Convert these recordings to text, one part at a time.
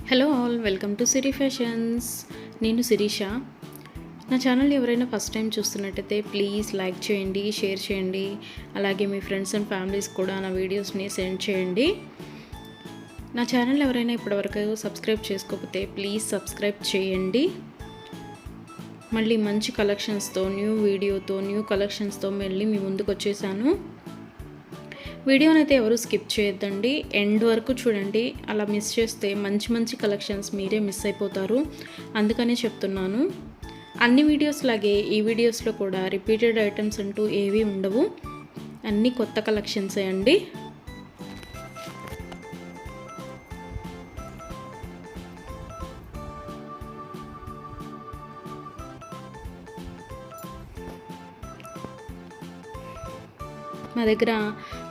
Hello all, welcome to Siri fashions. నేను శిరీష. నా channel ఎవరైనా ఫస్ట్ టైం చూస్తున్నట్టయితే ప్లీజ్ లైక్ చేయండి, షేర్ చేయండి. అలాగే మీ ఫ్రెండ్స్ అండ్ ఫ్యామిలీస్ కూడా నా వీడియోస్ని సెండ్ చేయండి. నా ఛానల్ ఎవరైనా ఇప్పటివరకు సబ్స్క్రైబ్ చేసుకోకపోతే ప్లీజ్ సబ్స్క్రైబ్ చేయండి. మళ్ళీ మంచి కలెక్షన్స్తో, న్యూ వీడియోతో, న్యూ కలెక్షన్స్తో మళ్ళీ మీ ముందుకు వచ్చేసాను. వీడియోని అయితే ఎవరు స్కిప్ చేయొద్దండి, ఎండ్ వరకు చూడండి. అలా మిస్ చేస్తే మంచి మంచి కలెక్షన్స్ మీరే మిస్ అయిపోతారు. అందుకనే చెప్తున్నాను. అన్ని వీడియోస్ లాగే ఈ వీడియోస్లో కూడా రిపీటెడ్ ఐటమ్స్ అంటూ ఏవీ ఉండవు, అన్నీ కొత్త కలెక్షన్సే అండి. మా దగ్గర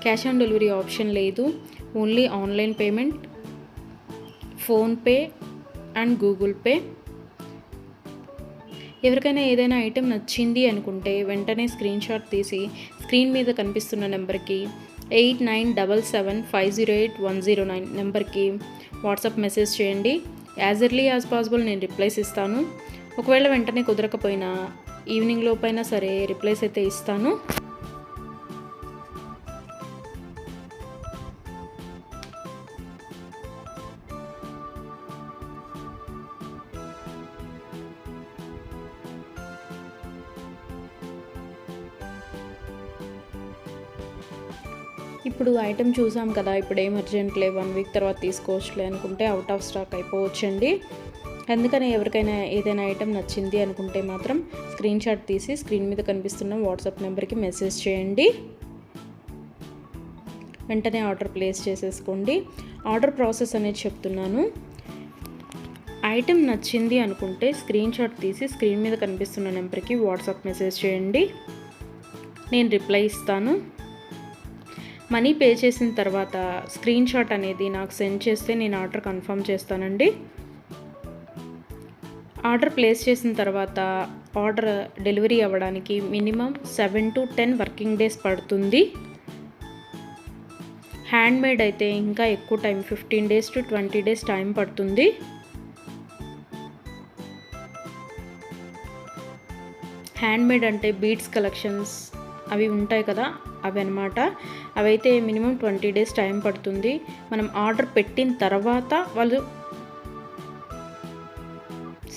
క్యాష్ ఆన్ డెలివరీ ఆప్షన్ లేదు, only online payment, PhonePe and Google pay. ఎవరికైనా ఏదైనా ఐటెం నచ్చింది అనుకుంటే వెంటనే స్క్రీన్ షాట్ తీసి స్క్రీన్ మీద కనిపిస్తున్న నెంబర్కి 8977508109 నెంబర్కి వాట్సాప్ మెసేజ్ చేయండి. యాజ్ ఎర్లీ యాజ్ పాసిబుల్ నేను రిప్లైస్ ఇస్తాను. ఒకవేళ వెంటనే కుదరకపోయినా ఈవినింగ్ లోపైనా సరే రిప్లైస్ అయితే ఇస్తాను. ఇప్పుడు ఐటెం చూసాం కదా, ఇప్పుడు ఏం అర్జెంట్లే, 1 వీక్ తర్వాత తీసుకోవచ్చులే అనుకుంటే అవుట్ ఆఫ్ స్టాక్ అయిపోవచ్చండి. అందుకని ఎవరికైనా ఏదైనా ఐటెం నచ్చింది అనుకుంటే మాత్రం స్క్రీన్ షాట్ తీసి స్క్రీన్ మీద కనిపిస్తున్న వాట్సాప్ నెంబర్కి మెసేజ్ చేయండి. వెంటనే ఆర్డర్ ప్లేస్ చేసేసుకోండి. ఆర్డర్ ప్రాసెస్ అనేది చెప్తున్నాను. ఐటెం నచ్చింది అనుకుంటే స్క్రీన్ షాట్ తీసి స్క్రీన్ మీద కనిపిస్తున్న నెంబర్కి వాట్సాప్ మెసేజ్ చేయండి, నేను రిప్లై ఇస్తాను. మనీ పే చేసిన తర్వాత స్క్రీన్ షాట్ అనేది నాకు సెండ్ చేస్తే నేను ఆర్డర్ కన్ఫర్మ్ చేస్తానండి. ఆర్డర్ ప్లేస్ చేసిన తర్వాత ఆర్డర్ డెలివరీ అవ్వడానికి మినిమం 7 to 10 వర్కింగ్ డేస్ పడుతుంది. హ్యాండ్మేడ్ అయితే ఇంకా ఎక్కువ time, 15 days to 20 days time పడుతుంది. హ్యాండ్మేడ్ అంటే బీడ్స్ కలెక్షన్స్ అవి ఉంటాయి కదా, అవి అనమాట. అవైతే మినిమం 20 days టైం పడుతుంది. మనం ఆర్డర్ పెట్టిన తర్వాత వాళ్ళు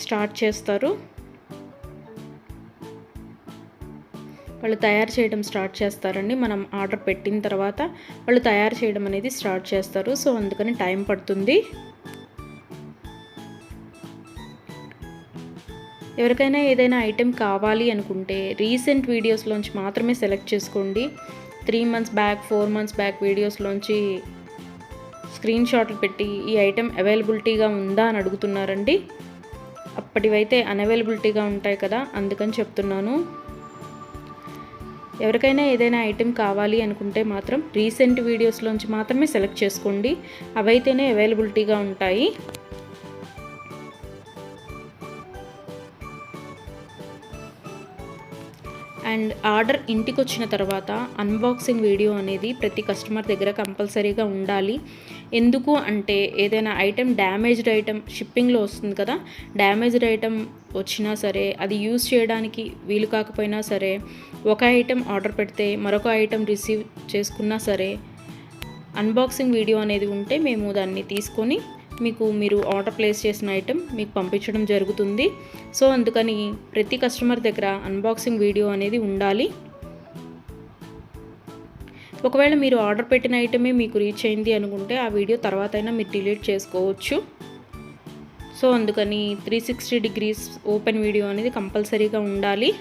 స్టార్ట్ చేస్తారు, వాళ్ళు తయారు చేయడం స్టార్ట్ చేస్తారండి. మనం ఆర్డర్ పెట్టిన తర్వాత వాళ్ళు తయారు చేయడం అనేది స్టార్ట్ చేస్తారు. సో అందుకని టైం పడుతుంది. ఎవరికైనా ఏదైనా ఐటెం కావాలి అనుకుంటే రీసెంట్ వీడియోస్లోంచి మాత్రమే సెలెక్ట్ చేసుకోండి. 3 months బ్యాక్, 4 months బ్యాక్ వీడియోస్లోంచి స్క్రీన్ షాట్లు పెట్టి ఈ ఐటెం అవైలబిలిటీగా ఉందా అని అడుగుతున్నారండి. అప్పటివైతే అన్అవైలబిలిటీగా ఉంటాయి కదా, అందుకని చెప్తున్నాను. ఎవరికైనా ఏదైనా ఐటెం కావాలి అనుకుంటే మాత్రం రీసెంట్ వీడియోస్లోంచి మాత్రమే సెలెక్ట్ చేసుకోండి, అవైతేనే అవైలబిలిటీగా ఉంటాయి. అండ్ ఆర్డర్ ఇంటికి వచ్చిన తర్వాత అన్బాక్సింగ్ వీడియో అనేది ప్రతి కస్టమర్ దగ్గర కంపల్సరీగా ఉండాలి. ఎందుకు అంటే ఏదైనా ఐటెం డ్యామేజ్డ్ ఐటెం షిప్పింగ్లో వస్తుంది కదా, డ్యామేజ్డ్ ఐటెం వచ్చినా సరే, అది యూజ్ చేయడానికి వీలు కాకపోయినా సరే, ఒక ఐటెం ఆర్డర్ పెడితే మరొక ఐటెం రిసీవ్ చేసుకున్నా సరే, అన్బాక్సింగ్ వీడియో అనేది ఉంటే మేము దాన్ని తీసుకొని మీరు ఆర్డర్ ప్లేస్ చేసిన ఐటెం మీకు పంపించడం జరుగుతుంది. సో అందుకని ప్రతి కస్టమర్ దగ్గర అన్బాక్సింగ్ వీడియో అనేది ఉండాలి. ఒకవేళ మీరు ఆర్డర్ పెట్టిన ఐటమే మీకు రీచ్ అయింది అనుకుంటే ఆ వీడియో తర్వాత అయినా మీరు డిలీట్ చేసుకోవచ్చు. సో అందుకని 360 degrees ఓపెన్ వీడియో అనేది కంపల్సరీగా ఉండాలి.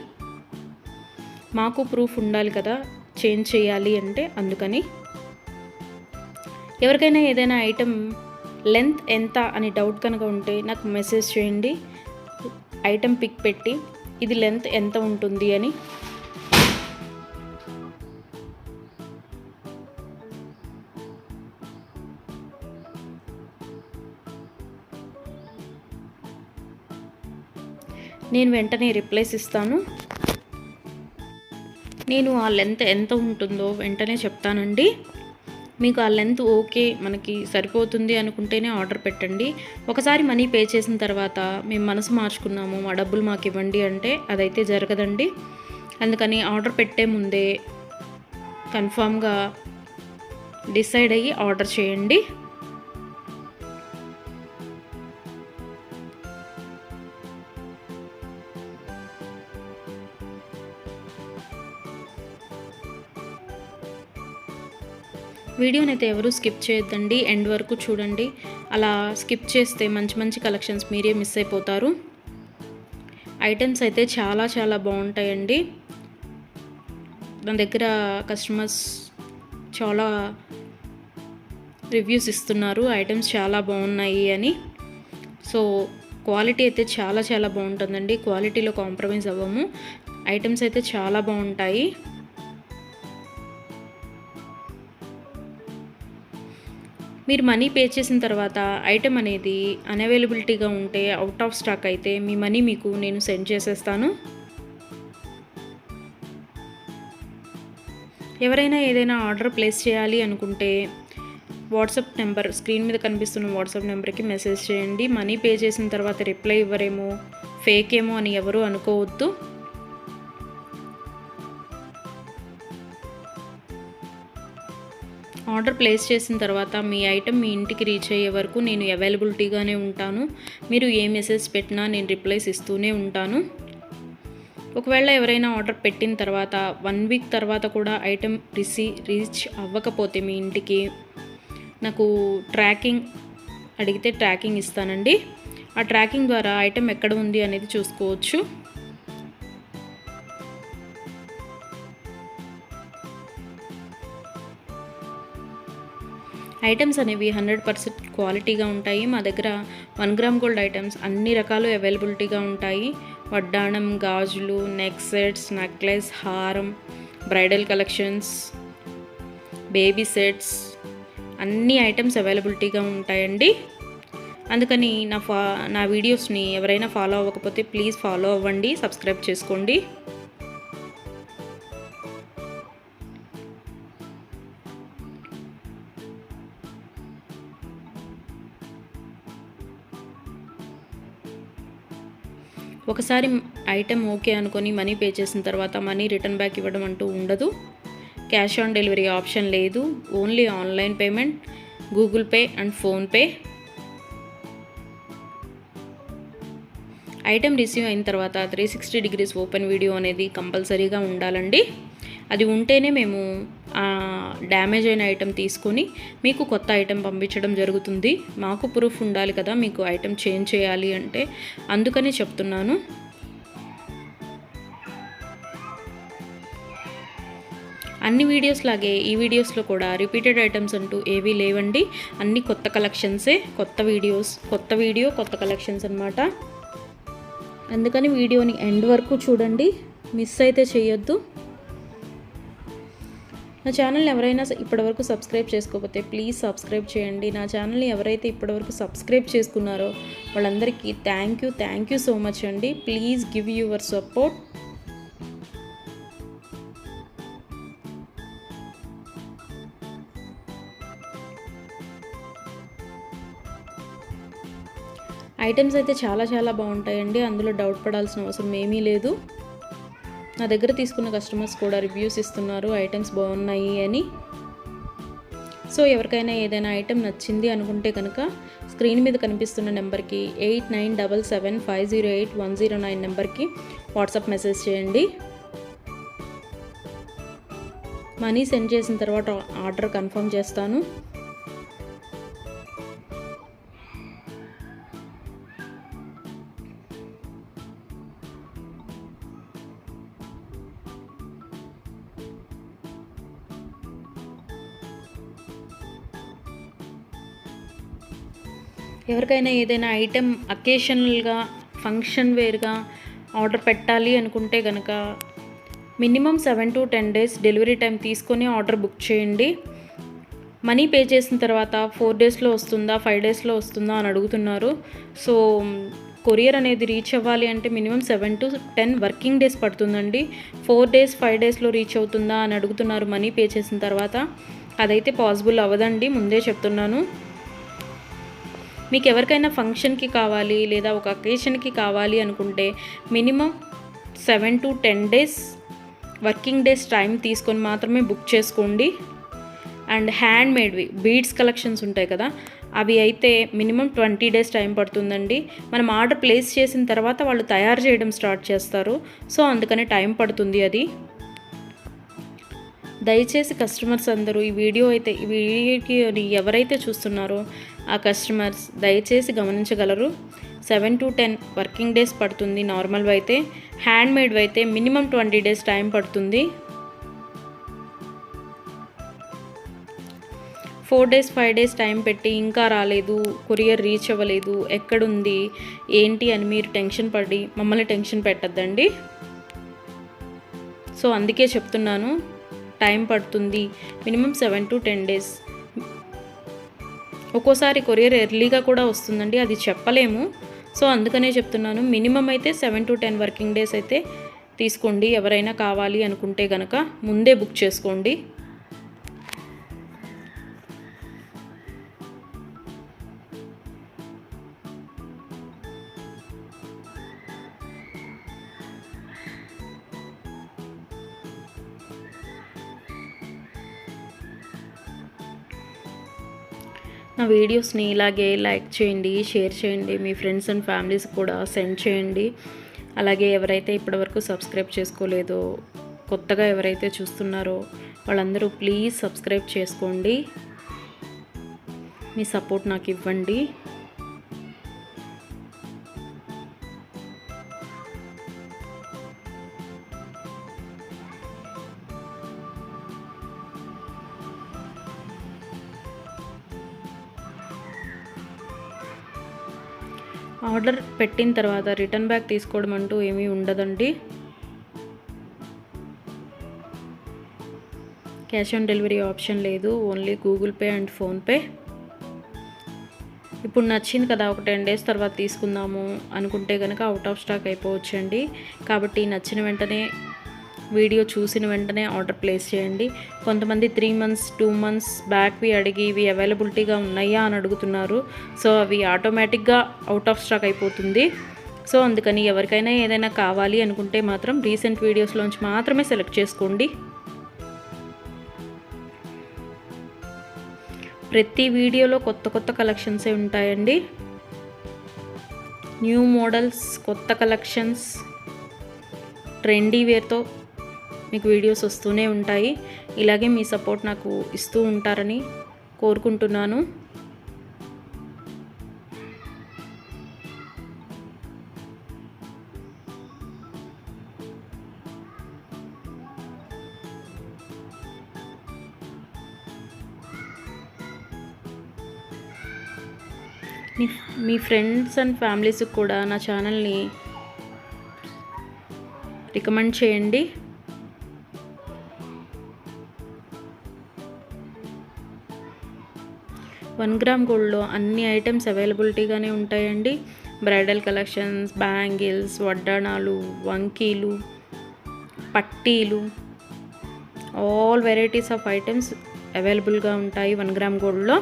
మాకు ప్రూఫ్ ఉండాలి కదా చేంజ్ చేయాలి అంటే, అందుకని. ఎవరికైనా ఏదైనా ఐటెం లెంత్ ఎంత అని డౌట్ కనుక ఉంటే నాకు మెసేజ్ చేయండి, ఐటెం పిక్ పెట్టి ఇది లెంత్ ఎంత ఉంటుంది అని. నేను వెంటనే రిప్లైస్ ఇస్తాను. నేను ఆ లెంత్ ఎంత ఉంటుందో వెంటనే చెప్తానండి. మీకు ఆ లెంత్ ఓకే, మనకి సరిపోతుంది అనుకుంటేనే ఆర్డర్ పెట్టండి. ఒకసారి మనీ పే చేసిన తర్వాత మేము మనసు మార్చుకున్నాము, మా డబ్బులు మాకు ఇవ్వండి అంటే అదైతే జరగదండి. అందుకని ఆర్డర్ పెట్టే ముందే కన్ఫామ్గా డిసైడ్ అయ్యి ఆర్డర్ చేయండి. వీడియోని అయితే ఎవరు స్కిప్ చేయొద్దండి, ఎండ్ వరకు చూడండి. అలా స్కిప్ చేస్తే మంచి మంచి కలెక్షన్స్ మీరే మిస్ అయిపోతారు. ఐటమ్స్ అయితే చాలా చాలా బాగుంటాయండి. నా దగ్గర కస్టమర్స్ చాలా రివ్యూస్ ఇస్తున్నారు, ఐటమ్స్ చాలా బాగున్నాయి అని. సో క్వాలిటీ అయితే చాలా చాలా బాగుంటుందండి, క్వాలిటీలో కాంప్రమైజ్ అవ్వము. ఐటమ్స్ అయితే చాలా బాగుంటాయి. మీరు మనీ పే చేసిన తర్వాత ఐటెం అనేది అన్అవైలబిలిటీగా ఉంటే, అవుట్ ఆఫ్ స్టాక్ అయితే మీ మనీ మీకు నేను సెండ్ చేసేస్తాను. ఎవరైనా ఏదైనా ఆర్డర్ ప్లేస్ చేయాలి అనుకుంటే వాట్సాప్ నెంబర్, స్క్రీన్ మీద కనిపిస్తున్న వాట్సాప్ నెంబర్కి మెసేజ్ చేయండి. మనీ పే చేసిన తర్వాత రిప్లై ఇవ్వరేమో, ఫేక్ ఏమో అని ఎవరు అనుకోవద్దు. ఆర్డర్ ప్లేస్ చేసిన తర్వాత మీ ఐటెం మీ ఇంటికి రీచ్ అయ్యే వరకు నేను అవైలబిలిటీగానే ఉంటాను. మీరు ఏ మెసేజ్ పెట్టినా నేను రిప్లైస్ ఇస్తూనే ఉంటాను. ఒకవేళ ఎవరైనా ఆర్డర్ పెట్టిన తర్వాత 1 వీక్ తర్వాత కూడా ఐటెం రీచ్ అవ్వకపోతే మీ ఇంటికి నాకు ట్రాకింగ్ అడిగితే ట్రాకింగ్ ఇస్తానండి. ఆ ట్రాకింగ్ ద్వారా ఐటెం ఎక్కడ ఉంది అనేది చూసుకోవచ్చు. ఐటమ్స్ అనేవి 100% క్వాలిటీగా ఉంటాయి. మా దగ్గర 1 గ్రామ్ గోల్డ్ ఐటమ్స్ అన్ని రకాలు అవైలబిలిటీగా ఉంటాయి. వడ్డాణం, గాజులు, నెక్ సెట్స్, నెక్లెస్, హారం, బ్రైడల్ కలెక్షన్స్, బేబీ సెట్స్, అన్ని ఐటమ్స్ అవైలబిలిటీగా ఉంటాయండి. అందుకని నా వీడియోస్ని ఎవరైనా ఫాలో అవ్వకపోతే ప్లీజ్ ఫాలో అవ్వండి, సబ్స్క్రైబ్ చేసుకోండి. ఒకసారి ఐటెం ఓకే అనుకొని మనీ పే చేసిన తర్వాత మనీ రిటర్న్ బ్యాక్ ఇవ్వడం అంటూ ఉండదు. క్యాష్ ఆన్ డెలివరీ ఆప్షన్ లేదు. Only online payment, Google pay and PhonePe. Item receive అయిన తర్వాత 360 డిగ్రీస్ ఓపెన్ వీడియో అనేది కంపల్సరీగా ఉండాలండి. అది ఉంటేనే మేము డ్యామేజ్ అయిన ఐటెం తీసుకొని మీకు కొత్త ఐటెం పంపించడం జరుగుతుంది. మాకు ప్రూఫ్ ఉండాలి కదా మీకు ఐటెం చేంజ్ చేయాలి అంటే, అందుకని చెప్తున్నాను. అన్ని వీడియోస్ లాగే ఈ వీడియోస్లో కూడా రిపీటెడ్ ఐటమ్స్ అంటూ ఏవీ లేవండి. అన్ని కొత్త కలెక్షన్సే, కొత్త వీడియో కొత్త కలెక్షన్స్ అన్నమాట. అందుకని వీడియోని ఎండ్ వరకు చూడండి, మిస్ అయితే చేయొద్దు. నా ఛానల్ని ఎవరైనా ఇప్పటివరకు సబ్స్క్రైబ్ చేసుకోకపోతే ప్లీజ్ సబ్స్క్రైబ్ చేయండి. నా ఛానల్ని ఎవరైతే ఇప్పటివరకు సబ్స్క్రైబ్ చేసుకున్నారో వాళ్ళందరికీ థ్యాంక్ యూ సో మచ్ అండి. Please give your support. Items అయితే చాలా చాలా బాగుంటాయండి, అందులో డౌట్ పడాల్సిన అవసరం ఏమీ లేదు. నా దగ్గర తీసుకున్న కస్టమర్స్ కూడా రివ్యూస్ ఇస్తున్నారు ఐటమ్స్ బాగున్నాయి అని. సో ఎవరికైనా ఏదైనా ఐటెం నచ్చింది అనుకుంటే కనుక స్క్రీన్ మీద కనిపిస్తున్న నెంబర్కి 8977508109 నెంబర్కి వాట్సాప్ మెసేజ్ చేయండి. మనీ సెండ్ చేసిన తర్వాత ఆర్డర్ కన్ఫర్మ్ చేస్తాను. ఎవరికైనా ఏదైనా ఐటెం అకేషనల్గా, ఫంక్షన్ వేర్గా ఆర్డర్ పెట్టాలి అనుకుంటే కనుక minimum 7 to 10 days delivery time తీసుకొని ఆర్డర్ బుక్ చేయండి. మనీ పే చేసిన తర్వాత 4 daysలో వస్తుందా, 5 daysలో వస్తుందా అని అడుగుతున్నారు. సో కొరియర్ అనేది రీచ్ అవ్వాలి అంటే మినిమం 7 to 10 వర్కింగ్ డేస్ పడుతుందండి. 4 days 5 daysలో రీచ్ అవుతుందా అని అడుగుతున్నారు మనీ పే చేసిన తర్వాత. అదైతే పాసిబుల్ అవ్వదండి, ముందే చెప్తున్నాను. మీకు ఎవరికైనా ఫంక్షన్కి కావాలి లేదా ఒక అకేషన్కి కావాలి అనుకుంటే minimum 7 to 10 days working days time తీసుకొని మాత్రమే బుక్ చేసుకోండి. అండ్ హ్యాండ్ మేడ్వి బీడ్స్ కలెక్షన్స్ ఉంటాయి కదా, అవి అయితే మినిమం 20 డేస్ టైం పడుతుందండి. మనం ఆర్డర్ ప్లేస్ చేసిన తర్వాత వాళ్ళు తయారు చేయడం స్టార్ట్ చేస్తారు. సో అందుకని టైం పడుతుంది అది. దయచేసి కస్టమర్స్ అందరూ ఈ వీడియోకి ఎవరైతే చూస్తున్నారో ఆ కస్టమర్స్ దయచేసి గమనించగలరు. 7 to 10 వర్కింగ్ డేస్ పడుతుంది నార్మల్వి అయితే. హ్యాండ్ మేడ్వి అయితే మినిమం 20 డేస్ టైం పడుతుంది. 4 డేస్ 5 డేస్ టైం పెట్టి ఇంకా రాలేదు, కొరియర్ రీచ్ అవ్వలేదు, ఎక్కడుంది ఏంటి అని మీరు టెన్షన్ పడి మమ్మల్ని టెన్షన్ పెట్టద్దండి. సో అందుకే చెప్తున్నాను, టైం పడుతుంది మినిమం 7 to 10 డేస్. ఒక్కోసారి కొరియర్ ఎర్లీగా కూడా వస్తుందండి, అది చెప్పలేము. సో అందుకనే చెప్తున్నాను, మినిమం అయితే 7 to 10 వర్కింగ్ డేస్ అయితే తీసుకోండి. ఎవరైనా కావాలి అనుకుంటే కనుక ముందే బుక్ చేసుకోండి. నా వీడియోస్ని ఇలాగే లైక్ చేయండి, షేర్ చేయండి, మీ ఫ్రెండ్స్ అండ్ ఫ్యామిలీస్ కూడా సెండ్ చేయండి. అలాగే ఎవరైతే ఇప్పటివరకు సబ్స్క్రైబ్ చేసుకోలేదో, కొత్తగా ఎవరైతే చూస్తున్నారో వాళ్ళందరూ ప్లీజ్ సబ్స్క్రైబ్ చేసుకోండి. మీ సపోర్ట్ నాకు ఇవ్వండి. ఆర్డర్ పెట్టిన తర్వాత రిటర్న్ బ్యాక్ తీసుకోవడం అంటూ ఏమీ ఉండదండి. క్యాష్ ఆన్ డెలివరీ ఆప్షన్ లేదు, only Google pay and PhonePe. ఇప్పుడు నచ్చింది కదా, ఒక 10 డేస్ తర్వాత తీసుకుందాము అనుకుంటే కనుక అవుట్ ఆఫ్ స్టాక్ అయిపోవచ్చండి. కాబట్టి నచ్చిన వెంటనే, వీడియో చూసిన వెంటనే ఆర్డర్ ప్లేస్ చేయండి. కొంతమంది 3 months 2 months బ్యాక్వి అడిగి ఇవి అవైలబిలిటీగా ఉన్నాయా అని అడుగుతున్నారు. సో అవి ఆటోమేటిక్గా అవుట్ ఆఫ్ స్టాక్ అయిపోతుంది. సో అందుకని ఎవరికైనా ఏదైనా కావాలి అనుకుంటే మాత్రం రీసెంట్ వీడియోస్లోంచి మాత్రమే సెలెక్ట్ చేసుకోండి. ప్రతి వీడియోలో కొత్త కొత్త కలెక్షన్సే ఉంటాయండి. న్యూ మోడల్స్, కొత్త కలెక్షన్స్, ట్రెండీ వేర్తో మీకు వీడియోస్ వస్తూనే ఉంటాయి. ఇలాగే మీ సపోర్ట్ నాకు ఇస్తూ ఉంటారని కోరుకుంటున్నాను. మీ ఫ్రెండ్స్ అండ్ ఫ్యామిలీస్కి కూడా నా ఛానల్ని రికమెండ్ చేయండి. వన్ గ్రామ్ గోల్డ్లో అన్ని ఐటమ్స్ అవైలబిలిటీగానే ఉంటాయండి. బ్రైడల్ కలెక్షన్స్, బ్యాంగిల్స్, వడ్డాణాలు, వంకీలు, పట్టీలు, ఆల్ వెరైటీస్ ఆఫ్ ఐటమ్స్ అవైలబుల్గా ఉంటాయి 1 గ్రామ్ గోల్డ్లో.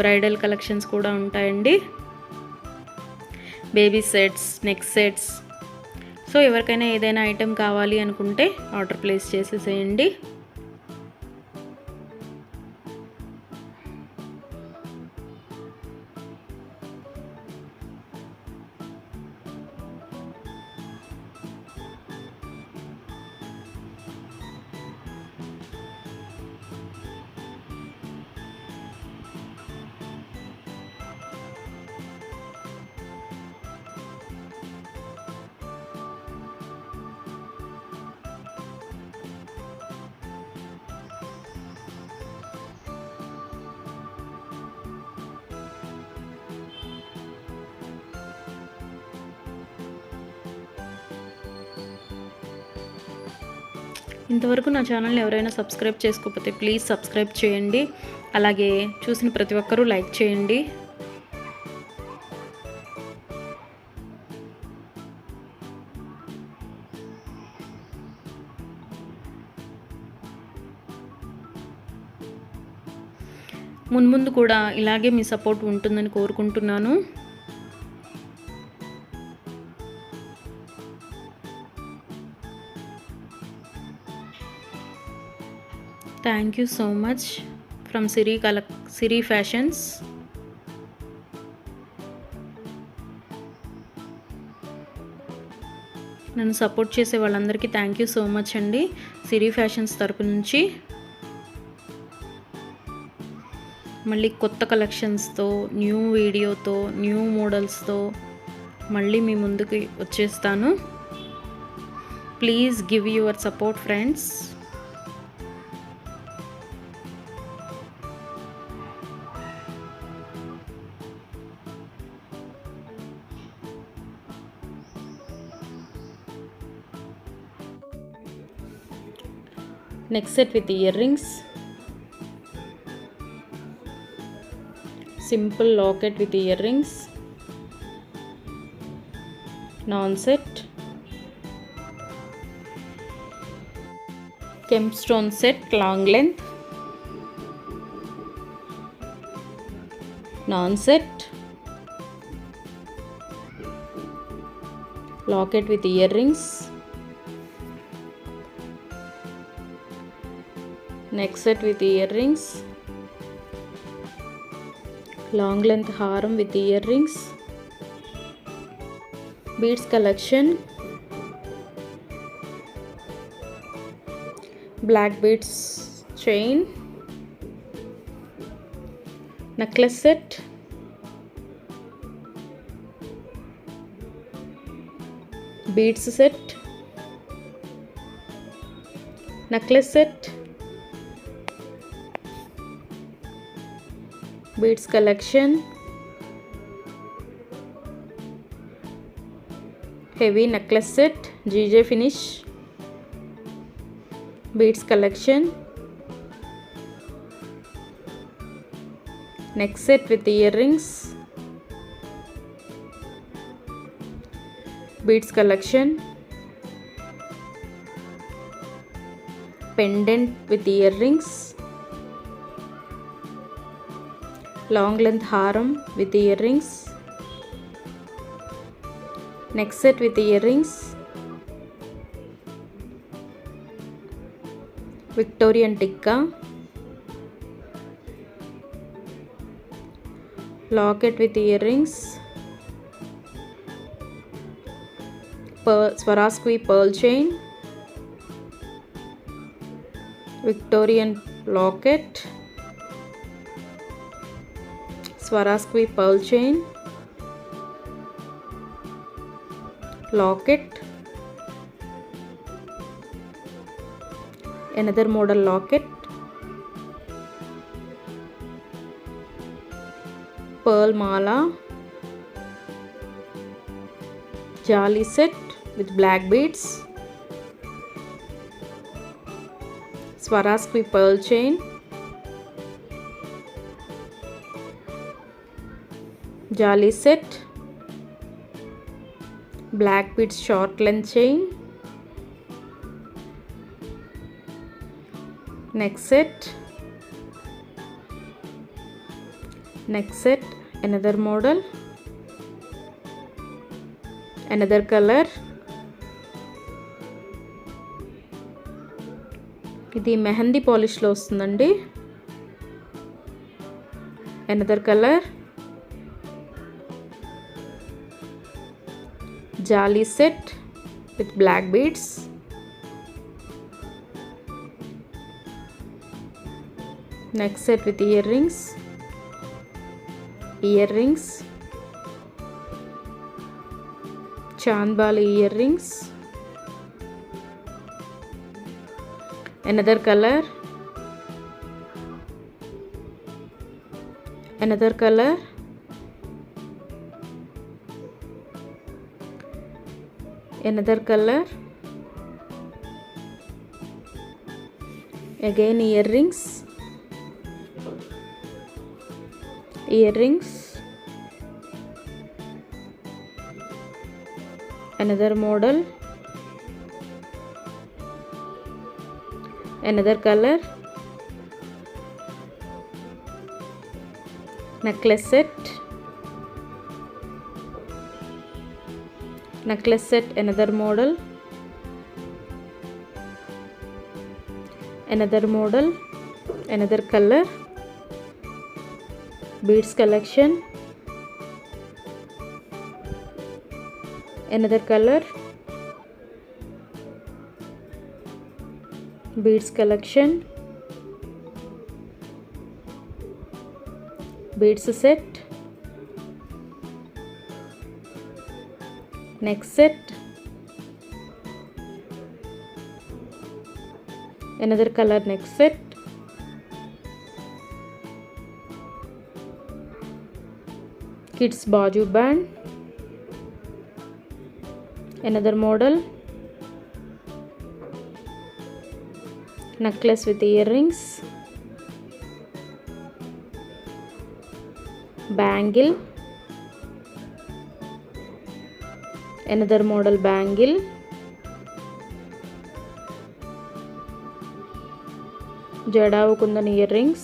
బ్రైడల్ కలెక్షన్స్ కూడా ఉంటాయండి, baby sets, neck sets. So ఎవరికైనా ఏదైనా ఐటెం కావాలి అనుకుంటే ఆర్డర్ ప్లేస్ చేసేసేయండి. ఇంతవరకు నా ఛానల్ని ఎవరైనా సబ్స్క్రైబ్ చేసుకోకపోతే ప్లీజ్ సబ్స్క్రైబ్ చేయండి. అలాగే చూసిన ప్రతి ఒక్కరూ లైక్ చేయండి. మున్ముందు కూడా ఇలాగే మీ సపోర్ట్ ఉంటుందని కోరుకుంటున్నాను. Thank you so much from Siri fashions. నన్ను సపోర్ట్ చేసే వాళ్ళందరికీ థ్యాంక్ యూ సో మచ్ అండి, సిరి ఫ్యాషన్స్ తరపు నుంచి. మళ్ళీ కొత్త కలెక్షన్స్తో, న్యూ వీడియోతో, న్యూ మోడల్స్తో మళ్ళీ మీ ముందుకు వచ్చేస్తాను. Please give your support friends. Neck set with earrings, simple locket with earrings, non set, kemp stone set long length, non set, locket with earrings, neck set with earrings, long length హారం with earrings, beads collection, black beads chain, necklace set, beads set, necklace set, beads collection, heavy necklace set, GJ finish, beads collection, neck set with earrings, beads collection, pendant with earrings, long length haram with earrings, neck set with earrings, Victorian tikka, locket with earrings, Swarovski pearl chain, Victorian locket, Swarovski pearl chain, locket, another model locket, pearl mala, jali set with black beads, Swarovski pearl chain, jali set, black beads short length chain, neck set, another model, another color, ఇది మెహందీ పాలిష్లో వస్తుందండి, another color, jali set with black beads, neck set with earrings, chandbali earrings, another color, another color, again earrings, another model, another color, necklace set, another model, another color, beads collection, another color, beads collection, beads set, next set, another color next set, kids baju band, another model, necklace with earrings, bangle, another model bangle, jadavu kundan earrings,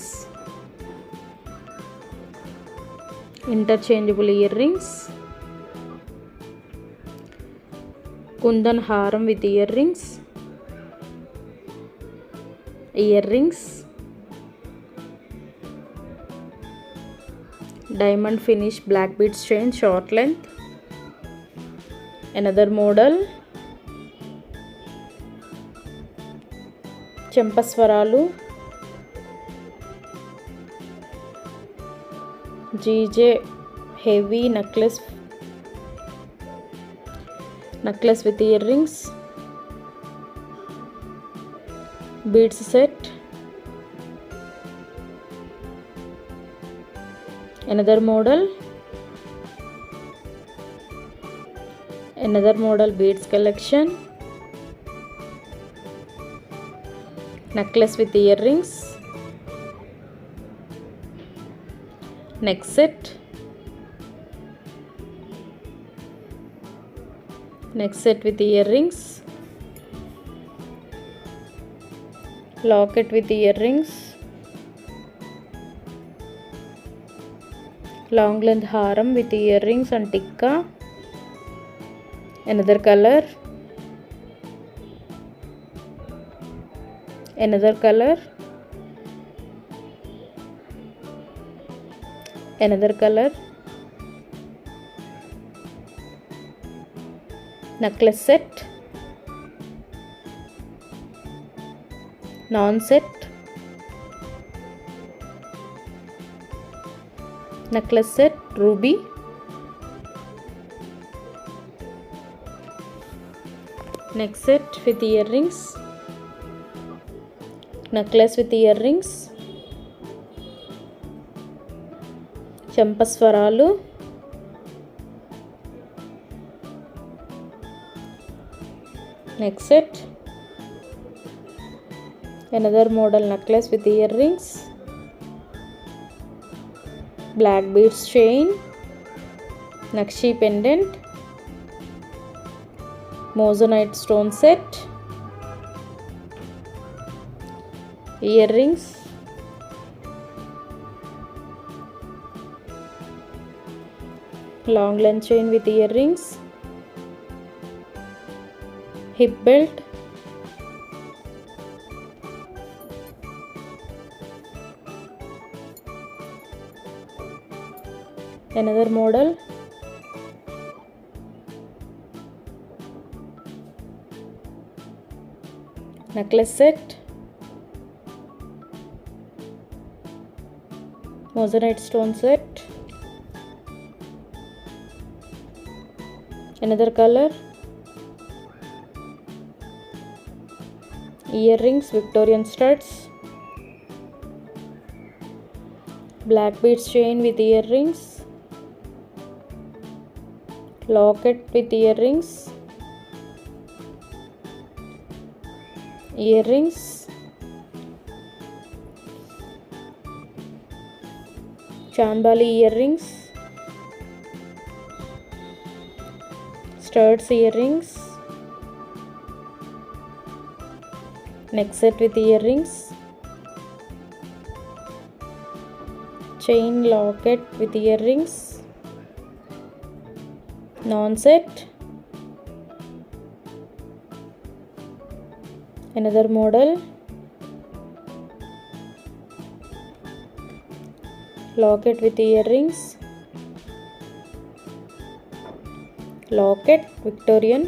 interchangeable earrings, kundan haram with earrings, diamond finish black beads chain short length, another model, చెంపస్వరాలు, GJ heavy necklace with earrings, beads set, another model beads collection, necklace with earrings, next set, with earrings, locket with earrings, long length haram with earrings and tikka, another color, necklace set, non set, necklace set, ruby, next set with earrings, necklace with earrings, చెంపస్వరాలు, next set, another model necklace with earrings, black beads chain, nakshi pendant, moissanite stone set, earrings, long length chain with earrings, hip belt, another model, necklace set, moissanite stone set, another color, earrings, Victorian studs, black beads chain with earrings, locket with earrings, Chandbali earrings, studs earrings, next set with earrings, chain locket with earrings, non-set, another model, locket with earrings, locket Victorian,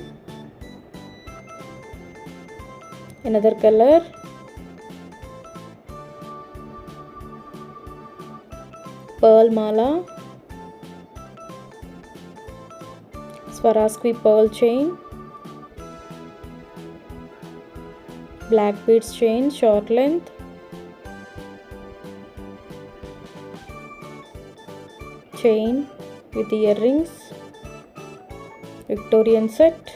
another color, pearl mala, Swarovski pearl chain, black beads chain, short length, chain with earrings, Victorian set,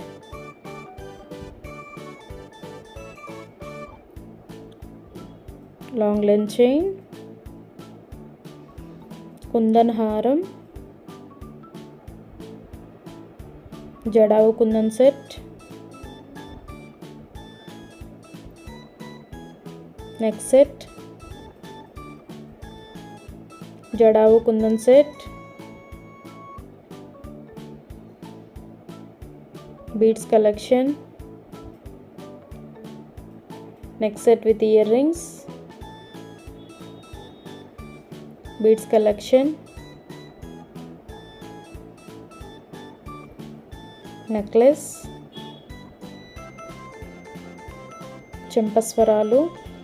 long length chain, kundan హారం, jadau kundan set, next set, jadau kundan set, beads collection, next set with earrings, beads collection, necklace, చెంపస్వరాలు.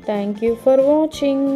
Thank you for watching.